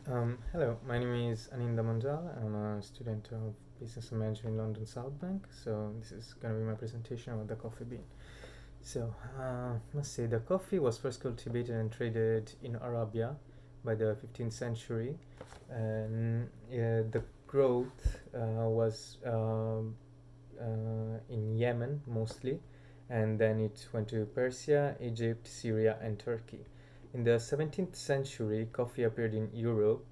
Hello, my name is Aninda Mandal. I'm a student of Business and Management in London South Bank. So this is going to be my presentation about the coffee bean. So I must say the coffee was first cultivated and traded in Arabia by the 15th century, and the growth was in Yemen mostly, and then it went to Persia, Egypt, Syria, and Turkey. In the 17th century, coffee appeared in Europe,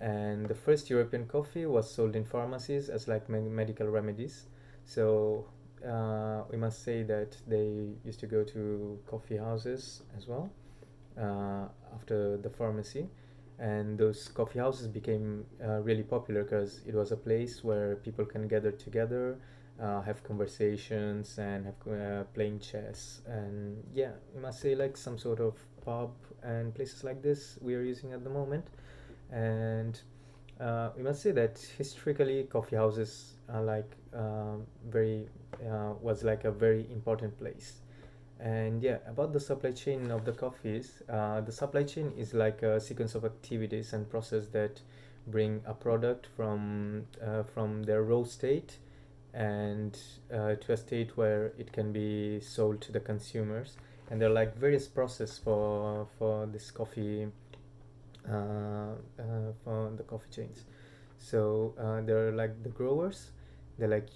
and the first European coffee was sold in pharmacies as like medical remedies. So we must say that they used to go to coffee houses as well after the pharmacy, and those coffee houses became really popular because it was a place where people can gather together, have conversations, and have playing chess. And yeah, we must say like some sort of pub and places like this we are using at the moment. And we must say that historically coffee houses are like very was like a very important place. And yeah, about the supply chain of the coffees, the supply chain is like a sequence of activities and process that bring a product from their raw state and to a state where it can be sold to the consumers. And there are like various process for this coffee for the coffee chains. So there are like the growers. They're like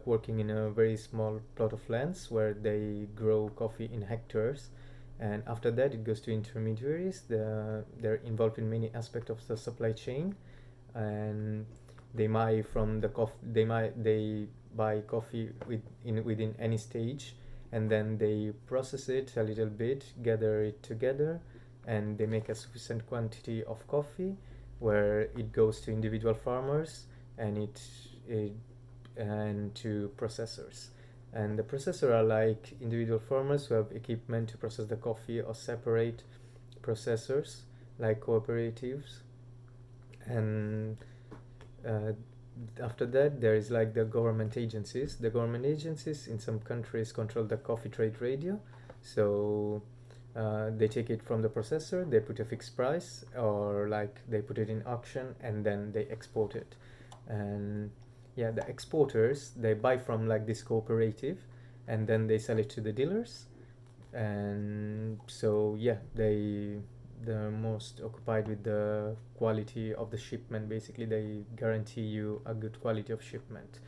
working in a very small plot of lands where they grow coffee in hectares, and after that it goes to intermediaries. They're involved in many aspects of the supply chain, and they buy coffee within any stage, and then they process it a little bit, gather it together, and they make a sufficient quantity of coffee where it goes to individual farmers, and it and to processors. And the processor are like individual farmers who have equipment to process the coffee, or separate processors like cooperatives. And uh, after that there is like the government agencies. The government agencies in some countries control the coffee trade radio. So they take it from the processor, they put a fixed price, or like they put it in auction, and then they export it. And yeah, the exporters, they buy from like this cooperative, and then they sell it to the dealers. And so yeah, they're most occupied with the quality of the shipment. Basically, they guarantee you a good quality of shipment.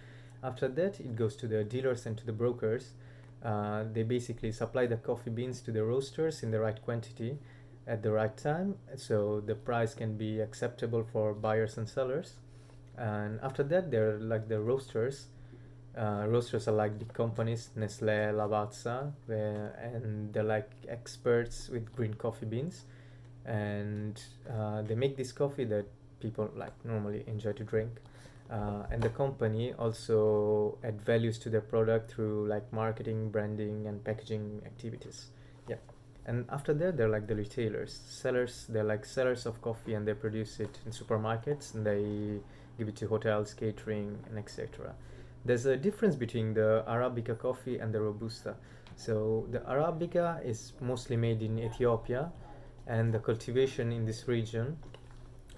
After that, it goes to the dealers and to the brokers. They basically supply the coffee beans to the roasters in the right quantity at the right time, so the price can be acceptable for buyers and sellers. And after that, they're like the roasters. Roasters are like big companies, Nestle, Lavazza, and they're like experts with green coffee beans. And they make this coffee that people like normally enjoy to drink. And the company also add values to their product through like marketing, branding, and packaging activities. Yeah. And after that, they're like the retailers, sellers. They're like sellers of coffee, and they produce it in supermarkets, and they give it to hotels, catering, and etc. There's a difference between the Arabica coffee and the Robusta. So the Arabica is mostly made in Ethiopia, and the cultivation in this region,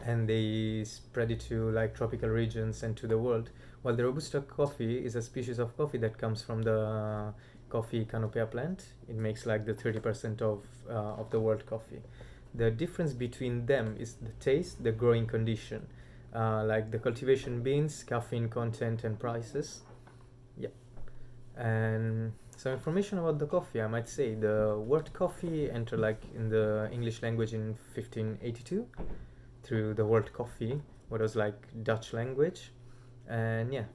and they spread it to like tropical regions and to the world. While the Robusta coffee is a species of coffee that comes from the coffee canopea plant. It makes like the 30% of the world coffee. The difference between them is the taste, the growing condition, like the cultivation beans, caffeine content, and prices. Yeah. And some information about the coffee, I might say the word coffee entered like in the English language in 1582 through the word coffee, what was like Dutch language. And yeah,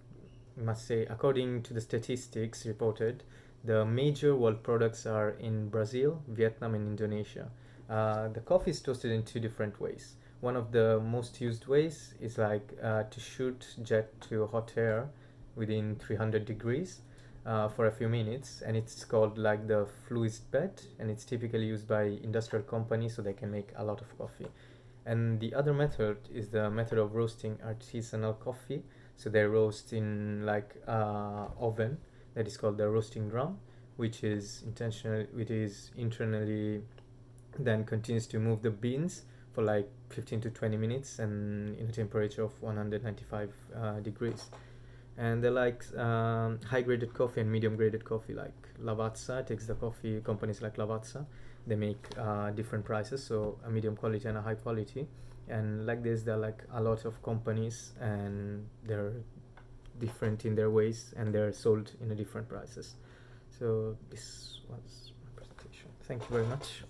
I must say, according to the statistics reported, the major world products are in Brazil, Vietnam, and Indonesia. The coffee is toasted in two different ways. One of the most used ways is like to shoot jet to hot air within 300 degrees for a few minutes, and it's called like the fluid bed, and it's typically used by industrial companies so they can make a lot of coffee. And the other method is the method of roasting artisanal coffee. So they roast in like oven that is called the roasting drum, which is internally then continues to move the beans for like 15 to 20 minutes and in a temperature of 195 degrees. And they like high graded coffee and medium graded coffee. Like Lavazza takes the coffee, companies like Lavazza, they make different prices, so a medium quality and a high quality. And like this, there are like a lot of companies, and they're different in their ways, and they're sold in a different prices. So this was my presentation. Thank you very much.